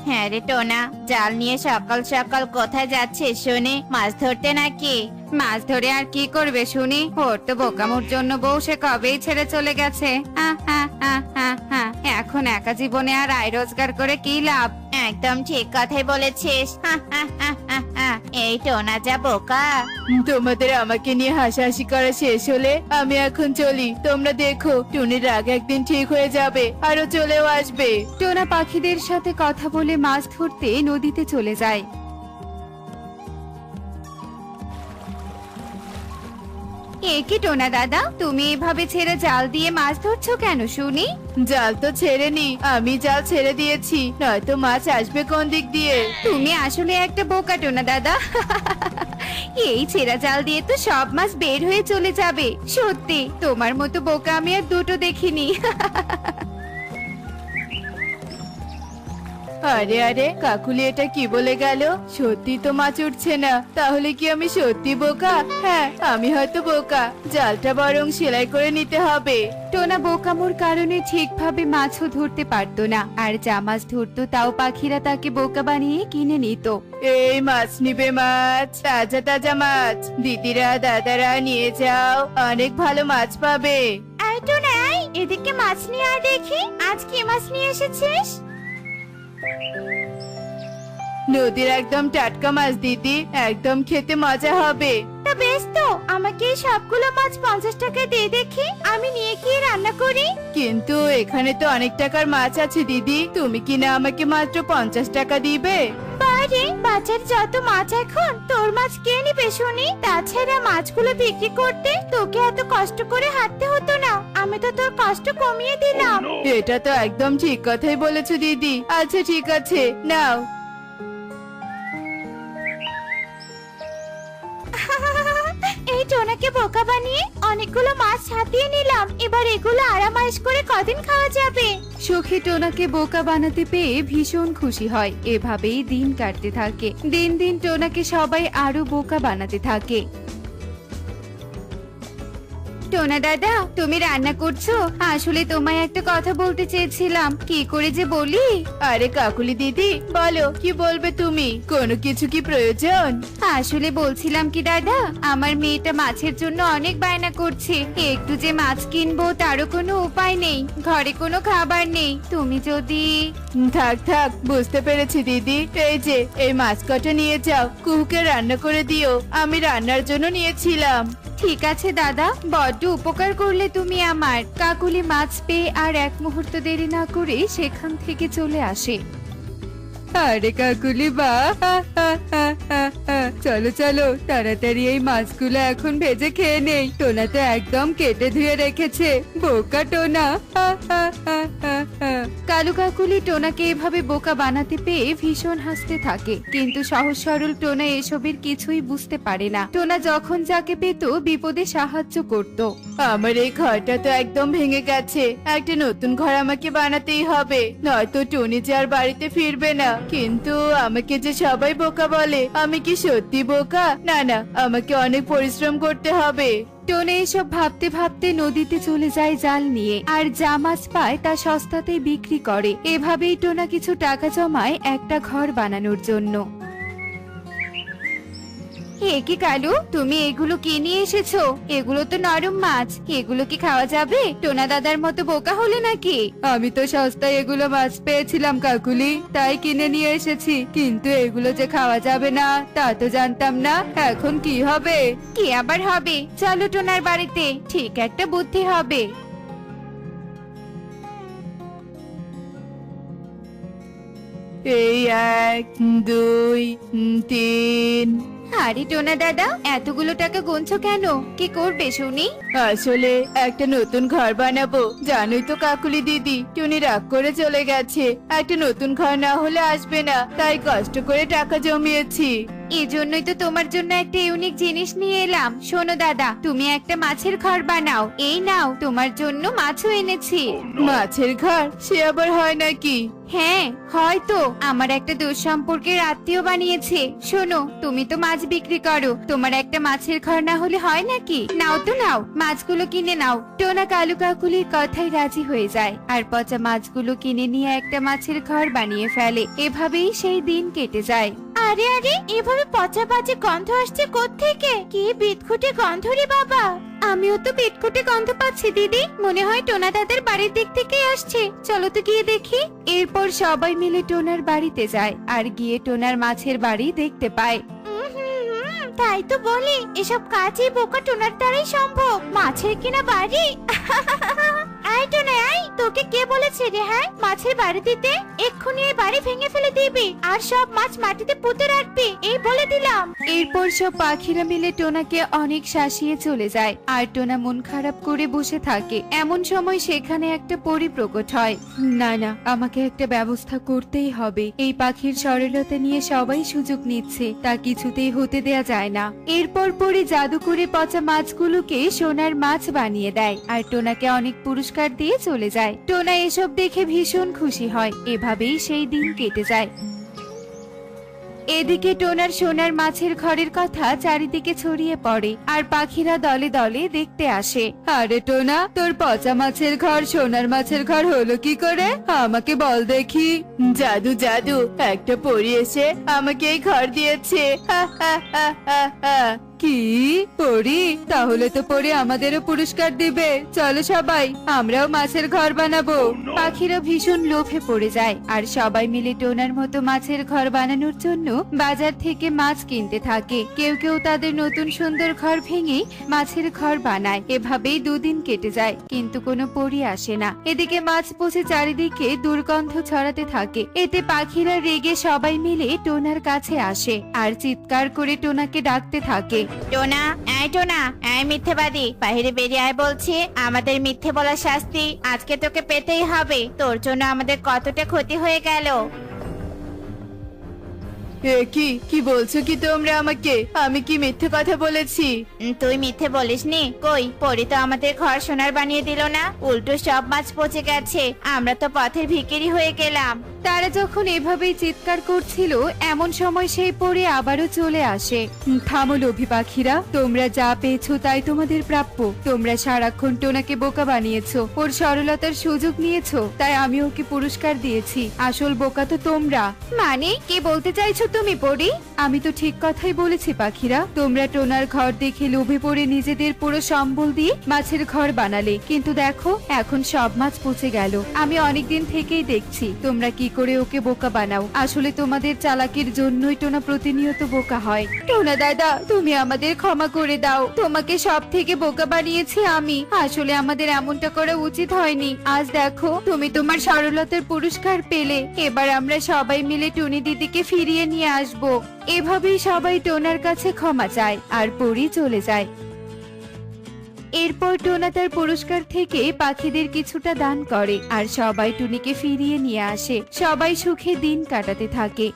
হ্যাঁ রে টোনা, জাল নিয়ে সকাল সকাল কোথায় যাচ্ছে শুনি? মাছ ধরতে নাকি? মাছ ধরে আর কি করবে শুনি? ওর তো বোকামোর জন্য বউ সে কবেই ছেড়ে চলে গেছে। এখন একা জীবনে আর আয় রোজগার করে কি লাভ? একদম ঠিক কথাই বলেছিস। এই টোনা যা বোকা। তোমাদের আমাকে নিয়ে হাসাহাসি করা শেষ হলে আমি এখন চলি। তোমরা দেখো, টুনির রাগ একদিন ঠিক হয়ে যাবে, আরো চলেও আসবে। টোনা পাখিদের সাথে কথা বলে মাছ ধরতে নদীতে চলে যায়। এ কি টোনা দাদা, তুমি এভাবে ছেড়ে জাল দিয়ে মাছ ধরছো কেন শুনি? জাল তো ছেড়েনি, আমি জাল ছেড়ে দিয়েছি, নয়তো মাছ আসবে কোন দিক দিয়ে? তুমি আসলে একটা বোকা টোনা দাদা। এই ছেঁড়া জাল দিয়ে তো সব মাছ বের হয়ে চলে যাবে। সত্যি তোমার মতো বোকা আমি আর দুটো দেখিনি। আরে আরে, কাকুলি এটা কি বলে গেল? সত্যি তো মাছ উঠছে না, তাহলে কি আমি সত্যি বোকা? হ্যাঁ, আমি হয়তো বোকা। জালটা বরং সেলাই করে নিতে হবে। টোনা বোকামোর কারণে ঠিকভাবে মাছও ধরতে পারতো না, আর যা মাছ ধরতো তাও পাখিরা তাকে বোকা বানিয়ে কিনে নিত। এই মাছ নিবে মাছ, তাজা তাজা মাছ। দিদিরা দাদারা নিয়ে যাও, অনেক ভালো মাছ পাবে। এই টোনা, এদিকে মাছ নিয়ে আয় দেখি, আজ কি মাছ নিয়ে এসেছিস? নদীর একদম টাটকা মাছ দিদি, একদম খেতে মজা হবে। তা বেশ তো, আমাকে এই সবগুলো মাছ 50 টাকায় দিয়ে দেখি, আমি নিয়ে গিয়ে রান্না করি। কিন্তু এখানে তো অনেক টাকার মাছ আছে দিদি, তুমি কি না আমাকে মাত্র 50 টাকা দিবে? বাড়ি বাজার যত মাছ এখন, তোর মাছ কে নিবে শুনি? তাছাড়া মাছগুলো বিক্রি করতে তোকে এত কষ্ট করে হাঁটতে হতো না, আমি তো তোর কষ্ট কমিয়ে দিলাম। এটা তো একদম ঠিক কথাই বলেছো দিদি। আচ্ছা ঠিক আছে, নাও। এই টোনাকে বোকা বানিয়ে অনেকগুলো মাছ হাতিয়ে নিলাম, এবার এগুলো আরামাইশ করে কদিন খাওয়া যাবে। সখী টোনাকে বোকা বানাতে পেয়ে ভীষণ খুশি হয়। এভাবেই দিন কাটতে থাকে। দিন দিন টোনাকে সবাই আরো বোকা বানাতে থাকে। টোনা দাদা, তুমি রান্না করছো? আসলে তোমায় একটা কথা বলতে চেয়েছিলাম, কি করে যে বলি। আরে কাকুলি দিদি, বলো কি বলবে তুমি? কোনো কিছু কি প্রয়োজন? আসলে বলছিলাম কি দাদা, আমার মেয়েটা মাছের জন্য অনেক বায়না করছে। একটু যে মাছ কিনবো তারও কোনো উপায় নেই, ঘরে কোনো খাবার নেই। তুমি যদি... থাক থাক, বুঝতে পেরেছি দিদি। এই যে এই মাছ কটা নিয়ে যাও, কুহুকে রান্না করে দিও, আমি রান্নার জন্য নিয়েছিলাম। ঠিক আছে দাদা, বড্ড উপকার করলে তুমি আমার। কাকুলি মাছ পেয়ে আর এক মুহূর্ত দেরি না করে সেখান থেকে চলে আসে। আরে কাকুলি বা, চলো চলো তাড়াতাড়ি এই মাছগুলো এখন ভেজে খেয়ে নেই। টোনা তো একদম কেটে ধুয়ে রেখেছে, বোকা টোনা। কালু কাকুলি টোনাকে এভাবে বোকা বানাতে পেয়ে ভীষণ হাসতে থাকে, কিন্তু সহজ সরল টোনা এসবের কিছুই বুঝতে পারে না। টোনা যখন যাকে পেত বিপদে সাহায্য করত। আমার এই ঘরটা তো একদম ভেঙে গেছে, একটা নতুন ঘর আমাকে বানাতেই হবে, নয়তো টুনি যে আর বাড়িতে ফিরবে না। কিন্তু আমাকে যে সবাই বোকা বলে, আমি কি সত্যি বোকা? না না, আমাকে অনেক পরিশ্রম করতে হবে। টোনা এসব ভাবতে ভাবতে নদীতে চলে যায় জাল নিয়ে, আর যা মাছ পায় তা সস্তাতেই বিক্রি করে। এভাবেই টোনা কিছু টাকা জমায় একটা ঘর বানানোর জন্য। হে কি কালু, তুমি এগুলো কি নিয়ে এসেছো? এগুলো তো নরম মাছ, এগুলো কি খাওয়া যাবে? টোনা দাদার মতো বোকা হলে নাকি? আমি তো সস্তায় এগুলো মাছ পেয়েছিলাম কাকুলি, তাই কিনে নিয়ে এসেছি। কিন্তু এগুলো যে খাওয়া যাবে না তা তো জানতাম না। এখন কি হবে? কি আবার হবে? চলো টোনার বাড়িতে, ঠিক একটা বুদ্ধি হবে। এই 1 2 3। আরে টোনা দাদা, এতগুলো টাকা গুনছো কেন? কি করবে শুনি? আসলে একটা নতুন ঘর বানাবো। জানোই তো কাকুলি দিদি, টুনি রাগ করে চলে গেছে, একটা নতুন ঘর না হলে আসবে না, তাই কষ্ট করে টাকা জমিয়েছি। এজন্যই তো তোমার জন্য একটা ইউনিক জিনিস নিয়ে এলাম। শোনো দাদা, তুমি একটা মাছের ঘর বানাও। এই নাও, তোমার জন্য মাছও এনেছি। মাছের ঘর সে আবার হয় নাকি? হ্যাঁ, হয়তো আমার একটা দূর সম্পর্কের আত্মীয় বানিয়েছে। শোনো, তুমি তো মাছ বিক্রি করো, তোমার একটা মাছের ঘর না হলে হয় নাকি? নাও তো নাও, মাছগুলো কিনে নাও। টোনা কালু কাকুলির কথায় রাজি হয়ে যায় আর পচা মাছগুলো কিনে নিয়ে একটা মাছের ঘর বানিয়ে ফেলে। এভাবেই সেই দিন কেটে যায়। আরে আরে, এভাবে পচা বাজে গন্ধ আসছে কোত্থেকে? কি বিদঘুটে গন্ধ রে বাবা! আমিও তো পেটকুটে গন্ধ পাচ্ছি দিদি, মনে হয় টোনা দাদার বাড়ির দিক থেকে আসছে। চলো তো গিয়ে দেখি। এরপর সবাই মিলে টোনার বাড়িতে যায় আর গিয়ে টোনার মাছের বাড়ি দেখতে পায়। তাই তো বলি, এসব কাজই বোকা টোনার দ্বারাই সম্ভব। মাছের কিনা বাড়ি! আয় টোনা আয়, তোকে কে বলেছে রে হ্যাঁ মাছের বাড়ি দিতে? এক্ষুনি এই বাড়ি ভেঙে ফেলে দিবি আর সব মাছ মাটিতে পুঁতে রাখবি, এই বলে দিলাম। এরপর সব পাখিরা মিলে টোনাকে অনেক শাসিয়ে চলে যায় আর টোনা মন খারাপ করে বসে থাকে। এমন সময় সেখানে একটা পরী প্রকট হয়। না না, আমাকে একটা ব্যবস্থা করতেই হবে। এই পাখির সরলতা নিয়ে সবাই সুযোগ নিচ্ছে, তা কিছুতেই হতে দেয়া যায় না। এরপর পরী জাদু করে পচা মাছগুলোকে সোনার মাছ বানিয়ে দেয় আর টোনাকে অনেক পুরস্কার দিয়ে চলে যায়। টোনা এসব দেখে ভীষণ খুশি হয়। এভাবেই সেই দিন কেটে যায়। এদিকে টোনার সোনার মাছের ঘরের কথা চারিদিকে ছড়িয়ে পড়ে আর পাখিরা দলে দলে দেখতে আসে। আরে টোনা, তোর পচা মাছের ঘর সোনার মাছের ঘর হলো কি করে? আমাকে বল দেখি। জাদু জাদু, একটা পরী এসে আমাকে এই ঘর দিয়েছে। হা হা হা হা হা। কি পরি? তাহলে তো পরি আমাদেরও পুরস্কার দিবে। চলো সবাই, আমরাও মাছের ঘর বানাবো। পাখিরা ভীষণ লোভে পড়ে যায় আর সবাই মিলে টোনার মতো মাছের ঘর বানানোর জন্য বাজার থেকে মাছ কিনতে থাকে। কেউ কেউ তাদের নতুন সুন্দর ঘর ভেঙে মাছের ঘর বানায়। এভাবেই দুদিন কেটে যায়, কিন্তু কোনো পরি আসে না। এদিকে মাছ পচে চারিদিকে দুর্গন্ধ ছড়াতে থাকে। এতে পাখিরা রেগে সবাই মিলে টোনার কাছে আসে আর চিৎকার করে টোনাকে ডাকতে থাকে। টোনা, এই টোনা, এই মিথ্যেবাদী, বাইরে বেরিয়ে আয় বলছি। আমাদের মিথ্যে বলার শাস্তি আজকে তোকে পেতেই হবে। তোর জন্য আমাদের কতটা ক্ষতি হয়ে গেল। এ কি বলছো কি তোমরা আমাকে? আমি কি মিথ্যে কথা বলেছি? তুই মিথ্যে বলিসনি। কই, পরি তো আমাদের ঘর সোনার বানিয়ে দিল না, উল্টো সব মাছ পচে গেছে। আমরা তো পথের ভিখারি হয়ে গেলাম। তারা যখন এভাবেই চিৎকার করছিল, এমন সময় সেই পরী আবারও চলে আসে। থামো লোভী পাখিরা, তোমরা যা পেয়েছো তাই তোমাদের প্রাপ্য। তোমরা সারাক্ষণ টোনাকে বোকা বানিয়েছো, ওর সরলতার সুযোগ নিয়েছো, তাই আমি ওকে পুরস্কার দিয়েছি। আসল বোকা তো তোমরা। মানে কি বলতে চাইছো তুমি পরী? আমি তো ঠিক কথাই বলেছি পাখিরা। তোমরা টোনার ঘর দেখে লোভে পড়ে নিজেদের পুরো সম্বল দিয়ে মাছের ঘর বানালে, কিন্তু দেখো এখন সব মাছ পচে গেল। আমি অনেকদিন থেকেই দেখছি তোমরা কি করে ওকে বোকা বানাও। আসলে তোমাদের চালাকির জন্যই টোনা প্রতিনিয়ত বোকা হয়। টোনা দাদা, তুমি আমাদের ক্ষমা করে দাও। তোমাকে সব থেকে বোকা বানিয়েছি আমি। আসলে আমাদের এমনটা করা উচিত হয়নি। আজ দেখো তুমি তোমার সরলতার পুরস্কার পেলে। এবার আমরা সবাই মিলে টুনি দিদিকে ফিরিয়ে নিয়ে আসবো। এভাবেই সবাই টোনার কাছে ক্ষমা চায় আর পরি চলে যায়। এরপর টোনা তার পুরস্কার থেকে পাখিদের কিছুটা দান করে আর সবাই টুনিকে ফিরিয়ে নিয়ে আসে। সবাই সুখে দিন কাটাতে থাকে।